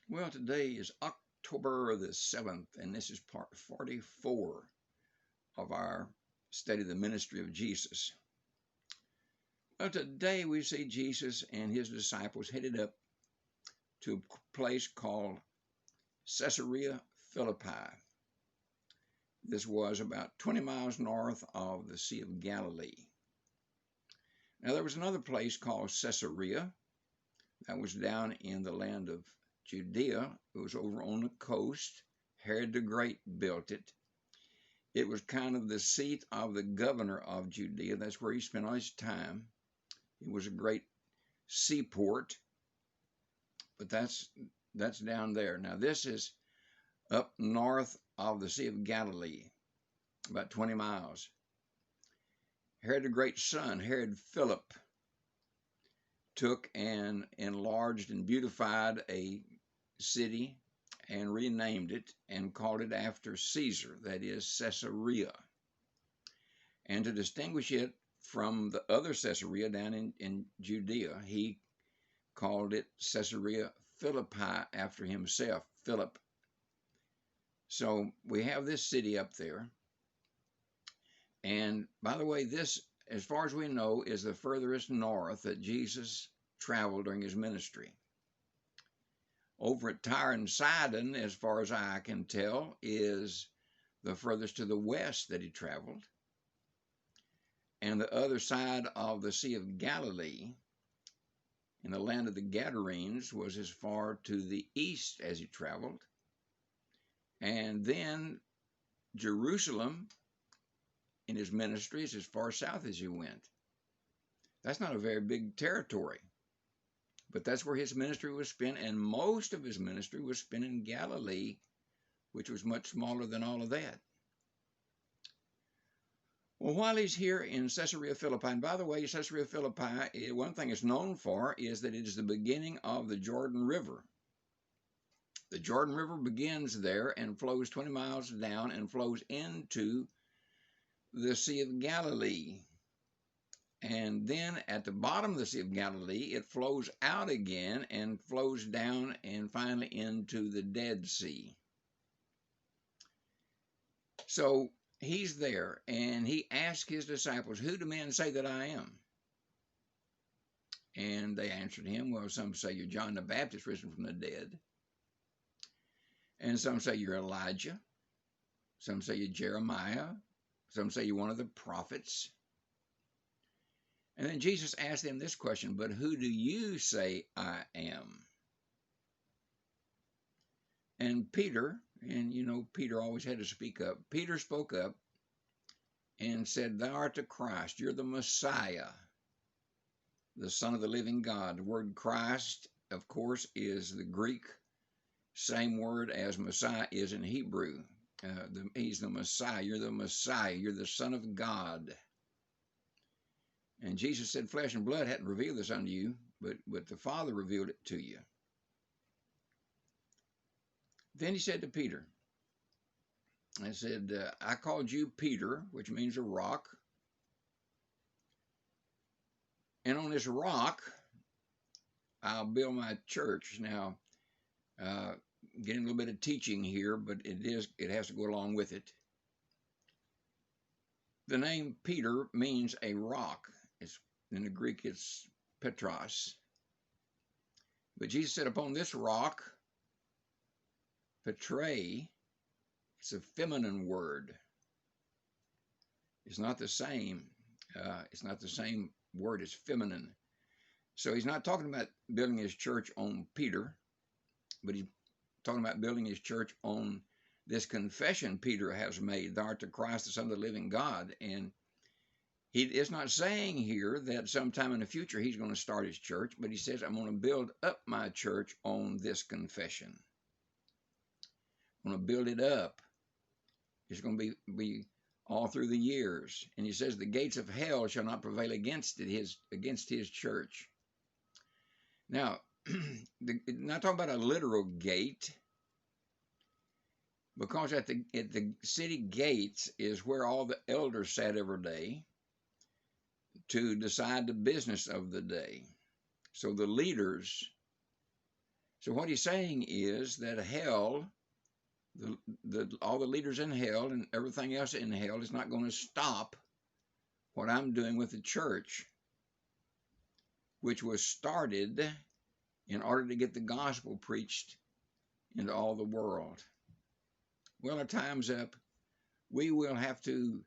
Well, today is October the 7th, and this is part 44 of our study of the ministry of Jesus. Well, today we see Jesus and his disciples headed up to a place called Caesarea Philippi. This was about 20 miles north of the Sea of Galilee. Now, there was another place called Caesarea that was down in the land of Judea. It was over on the coast. Herod the Great built it. It was kind of the seat of the governor of Judea. That's where he spent all his time. It was a great seaport, but that's down there. Now, this is up north of the Sea of Galilee, about 20 miles. Herod the Great's son, Herod Philip, took and enlarged and beautified a city and renamed it and called it after Caesar, that is Caesarea. And to distinguish it from the other Caesarea down in Judea, he called it Caesarea Philippi after himself, Philip. So we have this city up there. And by the way, this, as far as we know, is the furthest north that Jesus traveled during his ministry. Over at Tyre and Sidon, as far as I can tell, is the furthest to the west that he traveled. And the other side of the Sea of Galilee, in the land of the Gadarenes, was as far to the east as he traveled. And then Jerusalem, in his ministry, is as far south as he went. That's not a very big territory. But that's where his ministry was spent, and most of his ministry was spent in Galilee, which was much smaller than all of that. Well, while he's here in Caesarea Philippi, and by the way, Caesarea Philippi, one thing it's known for is that it is the beginning of the Jordan River. The Jordan River begins there and flows 20 miles down and flows into the Sea of Galilee. And then at the bottom of the Sea of Galilee, it flows out again and flows down and finally into the Dead Sea. So he's there, and he asked his disciples, "Who do men say that I am?" And they answered him, "Well, some say you're John the Baptist risen from the dead. And some say you're Elijah. Some say you're Jeremiah. Some say you're one of the prophets." And then Jesus asked them this question, "But who do you say I am?" And Peter, and you know Peter always had to speak up, Peter spoke up and said, "Thou art the Christ, you're the Messiah, the Son of the living God." The word Christ, of course, is the Greek same word as Messiah is in Hebrew. He's the Messiah, you're the Messiah, you're the Son of God. And Jesus said, "Flesh and blood hadn't revealed this unto you, but the Father revealed it to you." Then he said to Peter, I said, "I called you Peter," which means a rock. "And on this rock, I'll build my church." Now, getting a little bit of teaching here, but it has to go along with it. The name Peter means a rock. In the Greek, it's Petros. But Jesus said, "Upon this rock," PRTER, it's a feminine word. It's not the same. It's not the same word. It's feminine. So he's not talking about building his church on Peter, but he's talking about building his church on this confession Peter has made, "Thou art the Christ, the Son of the living God." And he is not saying here that sometime in the future he's going to start his church, but he says, "I'm going to build up my church on this confession. I'm going to build it up. It's going to be all through the years." And he says, "The gates of hell shall not prevail against it, against his church." Now, not talking about a literal gate, because at the city gates is where all the elders sat every day to decide the business of the day. So the leaders So what he's saying is that hell, all the leaders in hell and everything else in hell is not going to stop what I'm doing with the church, which was started in order to get the gospel preached into all the world. Well, our time's up. We will have to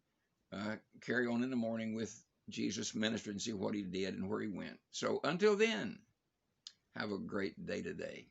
carry on in the morning with Jesus' ministry and see what he did and where he went. So until then, have a great day today.